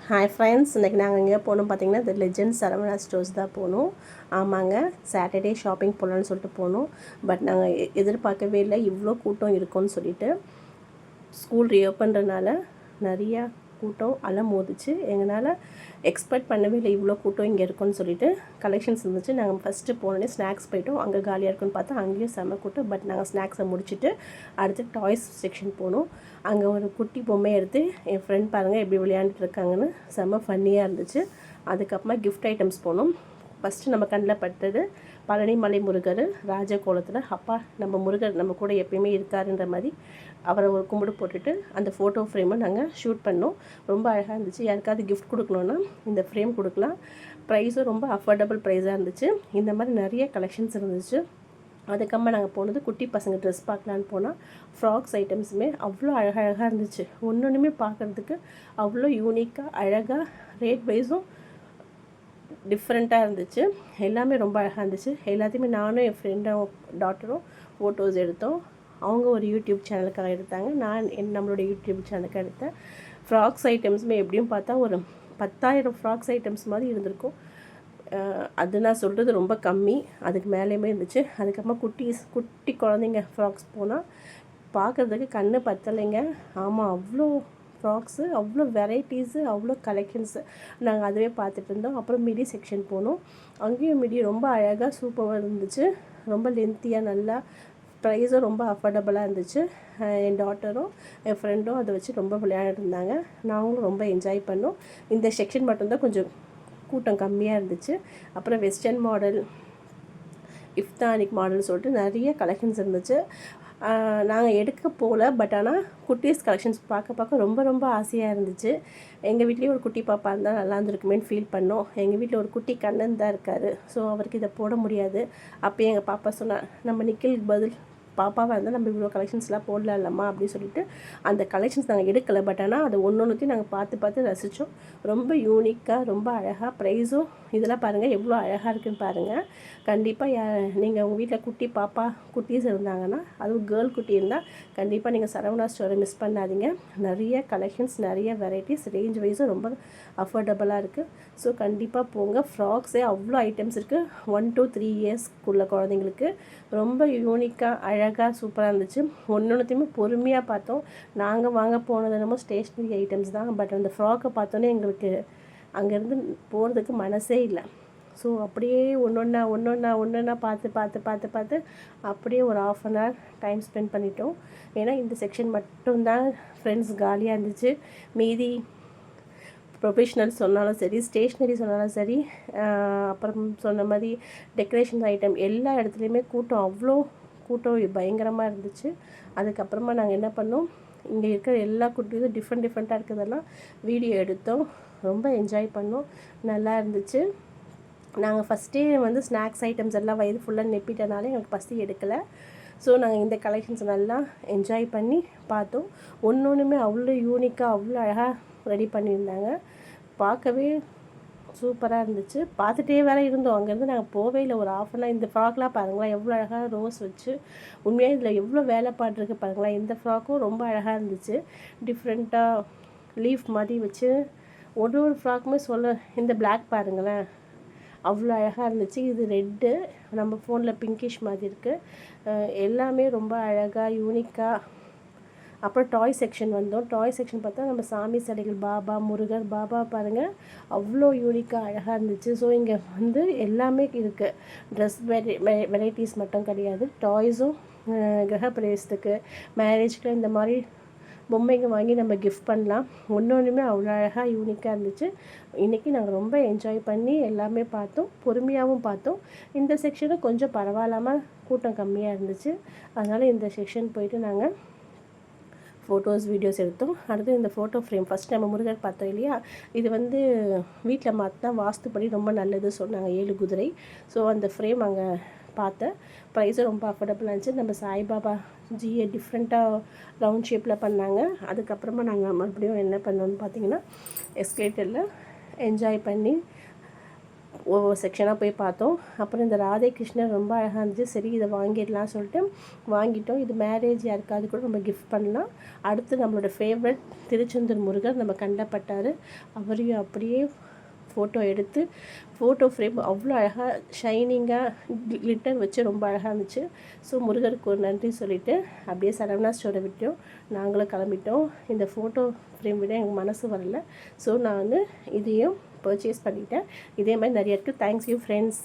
Hi friends, இன்றைக்கி நாங்கள் எங்கே போகணும் பார்த்தீங்கன்னா தி லெஜெண்ட் சரவணா ஸ்டோர்ஸ் தான் போகணும். ஆமாங்க, சாட்டர்டே ஷாப்பிங் போகலான்னு சொல்லிட்டு போனோம். பட் நாங்கள் எதிர்பார்க்கவே இல்லை இவ்வளோ கூட்டம் இருக்கும்னு சொல்லிட்டு. ஸ்கூல் ரீஓப்பன்றனால நிறையா கூட்டம் அலமோதிச்சு. எங்களால் எக்ஸ்பெக்ட் பண்ணவே இல்லை இவ்வளோ கூட்டம் இங்கே இருக்குன்னு சொல்லிட்டு. கலெக்ஷன்ஸ் இருந்துச்சு. நாங்கள் ஃபஸ்ட்டு போனோடனே ஸ்நாக்ஸ் போய்ட்டோம். அங்கே காலியாக இருக்குன்னு பார்த்தா அங்கேயும் செம்ம கூட்டம். பட் நாங்கள் ஸ்நாக்ஸை முடிச்சுட்டு அடுத்து டாய்ஸ் செக்ஷன் போனோம். அங்கே ஒரு குட்டி பொம்மையை எடுத்து என் ஃப்ரெண்ட் பாருங்கள் எப்படி விளையாண்டுட்டு இருக்காங்கன்னு செம்ம ஃபன்னியாக இருந்துச்சு. அதுக்கப்புறமா கிஃப்ட் ஐட்டம்ஸ் போனோம். ஃபஸ்ட்டு நம்ம கண்ணில் பட்டது பழனிமலை முருகர் ராஜகோலத்தில். அப்பா நம்ம முருகர் நம்ம கூட எப்பயுமே இருக்காருன்ற மாதிரி அவரை ஒரு கும்பிடு போட்டுட்டு அந்த ஃபோட்டோ ஃப்ரேமை நாங்கள் ஷூட் பண்ணோம். ரொம்ப அழகாக இருந்துச்சு. யாருக்காவது கிஃப்ட் கொடுக்கணுன்னா இந்த ஃப்ரேம் கொடுக்கலாம். ப்ரைஸும் ரொம்ப அஃபோர்டபுள் ப்ரைஸாக இருந்துச்சு. இந்த மாதிரி நிறைய கலெக்ஷன்ஸ் இருந்துச்சு. அதுக்கப்புறமா நாங்கள் போனது குட்டி பசங்க ட்ரெஸ் பார்க்கலான்னு போனால் ஃப்ராக்ஸ் ஐட்டம்ஸுமே அவ்வளோ அழகழகாக இருந்துச்சு. ஒன்றுமே பார்க்குறதுக்கு அவ்வளோ யூனிக்காக அழகாக ரேட் வைஸும் டிஃப்ரெண்ட்டாக இருந்துச்சு. எல்லாமே ரொம்ப அழகாக இருந்துச்சு. எல்லாத்தையுமே நானும் என் ஃப்ரெண்டும் டாட்டரும் ஃபோட்டோஸ் எடுத்தோம். அவங்க ஒரு யூடியூப் சேனலுக்காக எடுத்தாங்க, நான் நம்மளோட யூடியூப் சேனலுக்காக எடுத்தேன். ஃப்ராக்ஸ் ஐட்டம்ஸுமே எப்படியும் பார்த்தா ஒரு 10,000 ஃப்ராக்ஸ் ஐட்டம்ஸ் மாதிரி இருந்திருக்கும். அது நான் சொல்கிறது ரொம்ப கம்மி, அதுக்கு மேலேயுமே இருந்துச்சு. அதுக்கப்புறமா குட்டி குழந்தைங்க ஃப்ராக்ஸ் போனால் பார்க்குறதுக்கு கண் பத்தலைங்க. ஆமாம், அவ்வளோ ஃப்ராக்ஸு, அவ்வளோ வெரைட்டிஸு, அவ்வளோ கலெக்ஷன்ஸு. நாங்கள் அதுவே பார்த்துட்டு இருந்தோம். அப்புறம் மிடி செக்ஷன் போனோம். அங்கேயும் மிடி ரொம்ப அழகாக சூப்பராக இருந்துச்சு. ரொம்ப லென்த்தியாக நல்லா ப்ரைஸும் ரொம்ப அஃபோர்டபுளாக இருந்துச்சு. என் டாட்டரும் என் ஃப்ரெண்டும் அதை வச்சு ரொம்ப விளையாடிருந்தாங்க. நாங்களும் ரொம்ப என்ஜாய் பண்ணோம். இந்த செக்ஷன் மட்டும்தான் கொஞ்சம் கூட்டம் கம்மியாக இருந்துச்சு. அப்புறம் வெஸ்டர்ன் மாடல், இஃப்தானிக் மாடல் சொல்லிட்டு நிறைய கலெக்ஷன்ஸ் இருந்துச்சு. நாங்கள் எடுக்க போகல, பட் ஆனால் குட்டீஸ் கலெக்ஷன்ஸ் பார்க்க ரொம்ப ரொம்ப ஆசையாக இருந்துச்சு. எங்கள் வீட்லேயும் ஒரு குட்டி பாப்பா இருந்தால் நல்லா இருந்திருக்குமேன்னு ஃபீல் பண்ணோம். எங்கள் வீட்டில் ஒரு குட்டி கண்ணன் தான் இருக்கார். ஸோ அவருக்கு இதை போட முடியாது. அப்போ எங்கள் பாப்பா சொன்னால் நம்ம நிக்கிலுக்கு பதில் பாப்பாவாக இருந்தால் நம்ம இவ்வளோ கலெக்ஷன்ஸ்லாம் போடலாம் இல்லைம்மா அப்படின்னு சொல்லிட்டு அந்த கலெக்ஷன்ஸ் நாங்கள் எடுக்கலை. பட் ஆனால் அது ஒன்றையும் நாங்கள் பார்த்து ரசித்தோம். ரொம்ப யூனிக்காக, ரொம்ப அழகாக, ப்ரைஸும் இதெல்லாம் பாருங்கள் எவ்வளோ அழகாக இருக்குதுன்னு பாருங்கள். கண்டிப்பாக நீங்கள் உங்கள் வீட்டில் குட்டி பாப்பா குட்டீஸ் இருந்தாங்கன்னா, அதுவும் கேர்ள் குட்டி இருந்தால் கண்டிப்பாக நீங்கள் சரவணா ஸ்டோரை மிஸ் பண்ணாதீங்க. நிறைய கலெக்ஷன்ஸ், நிறைய வெரைட்டிஸ், ரேஞ்ச் வைஸும் ரொம்ப அஃபோர்டபுளாக இருக்குது. ஸோ கண்டிப்பாக போங்க. ஃப்ராக்ஸே அவ்வளோ ஐட்டம்ஸ் இருக்குது. 1 to 3 இயர்ஸ்க்குள்ள குழந்தைங்களுக்கு ரொம்ப யூனிக்காக அழகாக சூப்பராக இருந்துச்சு. ஒன்றுத்தையுமே பொறுமையாக பார்த்தோம். நாங்கள் வாங்க போனது என்னமோ ஸ்டேஷ்னரி ஐட்டம்ஸ் தான். பட் அந்த ஃப்ராக்கை பார்த்தோன்னே எங்களுக்கு அங்கேருந்து போகிறதுக்கு மனசே இல்லை. ஸோ அப்படியே ஒன்றொன்னா பார்த்து அப்படியே ஒரு 1/2 an hour டைம் ஸ்பெண்ட் பண்ணிட்டோம். ஏன்னா இந்த செக்ஷன் மட்டும்தான் ஃப்ரெண்ட்ஸ் காலியாக இருந்துச்சு. மீதி ப்ரொஃபஷ்னல் சொன்னாலும் சரி, ஸ்டேஷ்னரி சொன்னாலும் சரி, அப்புறம் சொன்ன மாதிரி டெக்கரேஷன் ஐட்டம் எல்லா இடத்துலையுமே கூட்டம், அவ்வளோ கூட்டம் பயங்கரமாக இருந்துச்சு. அதுக்கப்புறமா நாங்கள் என்ன பண்ணோம், இங்கே இருக்கிற எல்லா குட்டியும் டிஃப்ரெண்ட்டாக இருக்கிறதெல்லாம் வீடியோ எடுத்தோம். ரொம்ப என்ஜாய் பண்ணோம். நல்லா இருந்துச்சு. நாங்கள் ஃபஸ்ட்டே ஸ்நாக்ஸ் ஐட்டம்ஸ் எல்லாம் வயிறு ஃபுல்லாக நெப்பிட்டனால எங்களுக்கு பசி எடுக்கலை. ஸோ நாங்கள் இந்த கலெக்ஷன்ஸ் நல்லா என்ஜாய் பண்ணி பார்த்தோம். ஒன்றுமே அவ்வளோ யூனிக்காக அவ்வளோ அழகாக ரெடி பண்ணியிருந்தாங்க. பார்க்கவே சூப்பராக இருந்துச்சு. பார்த்துட்டே வேறு இருந்தோம். அங்கேருந்து நாங்கள் போவே இல்லை. ஒரு 1/2 an hour. இந்த ஃப்ராக்லாம் பாருங்களேன் எவ்வளோ அழகாக ரோஸ் வச்சு, உண்மையாக இதில் எவ்வளோ வேலைப்பாடு இருக்குது பாருங்களேன். இந்த ஃப்ராக்கும் ரொம்ப அழகாக இருந்துச்சு. டிஃப்ரெண்ட்டாக லீஃப் மாதிரி வச்சு ஒரு ஃப்ராக்குமே இந்த பிளாக் பாருங்களேன் அவ்வளோ அழகாக இருந்துச்சு. இது ரெட்டு, நம்ம ஃபோனில் பிங்கிஷ் மாதிரி இருக்குது. எல்லாமே ரொம்ப அழகாக யூனிக்காக. அப்புறம் டாய் செக்ஷன் வந்தோம். டாய் செக்ஷன் பார்த்தா நம்ம சாமி சிலைகள், பாபா முருகர், பாபா பாருங்கள் அவ்வளோ யூனிக்காக அழகாக இருந்துச்சு. ஸோ இங்கே எல்லாமே இருக்குது. ட்ரெஸ் வெரைட்டிஸ் மட்டும் கிடையாது, டாய்ஸும் கிரகப்பிரவேசத்துக்கு, மேரேஜ்க்கு இந்த மாதிரி பொம்மைங்க வாங்கி நம்ம கிஃப்ட் பண்ணலாம். ஒன்றுமே அவ்வளோ அழகாக யூனிக்காக இருந்துச்சு. இன்றைக்கி நாங்கள் ரொம்ப என்ஜாய் பண்ணி எல்லாமே பார்த்தோம். பொறுமையாகவும் பார்த்தோம். இந்த செக்ஷனும் கொஞ்சம் பரவாயில்லாமல் கூட்டம் கம்மியாக இருந்துச்சு. அதனால் இந்த செக்ஷன் போயிட்டு நாங்கள் ஃபோட்டோஸ் வீடியோஸ் எடுத்தோம். அடுத்து இந்த ஃபோட்டோ ஃப்ரேம் ஃபஸ்ட் நம்ம முருகர் பார்த்தோம் இல்லையா, இது வீட்டில் மாற்றினா வாஸ்துப்படி ரொம்ப நல்லது சொன்னாங்க, 7 குதிரை. ஸோ அந்த ஃப்ரேம் அங்கே பார்த்தேன். ப்ரைஸும் ரொம்ப அஃபோர்டபுளாக இருந்துச்சு. நம்ம சாய்பாபா ஜியை டிஃப்ரெண்ட்டாக ரவுண்ட் ஷேப்பில் பண்ணாங்க. அதுக்கப்புறமா நாங்கள் மறுபடியும் என்ன பண்ணோன்னு பார்த்தீங்கன்னா எஸ்கலேட்டரில் என்ஜாய் பண்ணி ஒவ்வொரு செக்ஷனாக போய் பார்த்தோம். அப்புறம் இந்த ராதே கிருஷ்ணர் ரொம்ப அழகாக இருந்துச்சு. சரி இதை வாங்கிடலாம் சொல்லிட்டு வாங்கிட்டோம். இது மேரேஜ் யாருக்காவது கூட நம்ம கிஃப்ட் பண்ணலாம். அடுத்து நம்மளோட ஃபேவரட் திருச்செந்தூர் முருகர் நம்ம கண்டப்பட்டார். அவரையும் அப்படியே ஃபோட்டோ எடுத்து ஃபோட்டோ ஃப்ரேம் அவ்வளோ அழகாக ஷைனிங்காக கிளிட்டர் வச்சு ரொம்ப அழகாக இருந்துச்சு. ஸோ முருகருக்கு ஒரு நன்றி சொல்லிவிட்டு அப்படியே சரவணா ஸ்டோரை விட்டோம். நாங்களும் கிளம்பிட்டோம். இந்த ஃபோட்டோ ஃப்ரேம் விட எனக்கு மனசு வரல. ஸோ நான் இதையும் பர்ச்சேஸ் பண்ணிட்டேன். இதே மாதிரி நிறைய இருக்குது. Thanks you friends.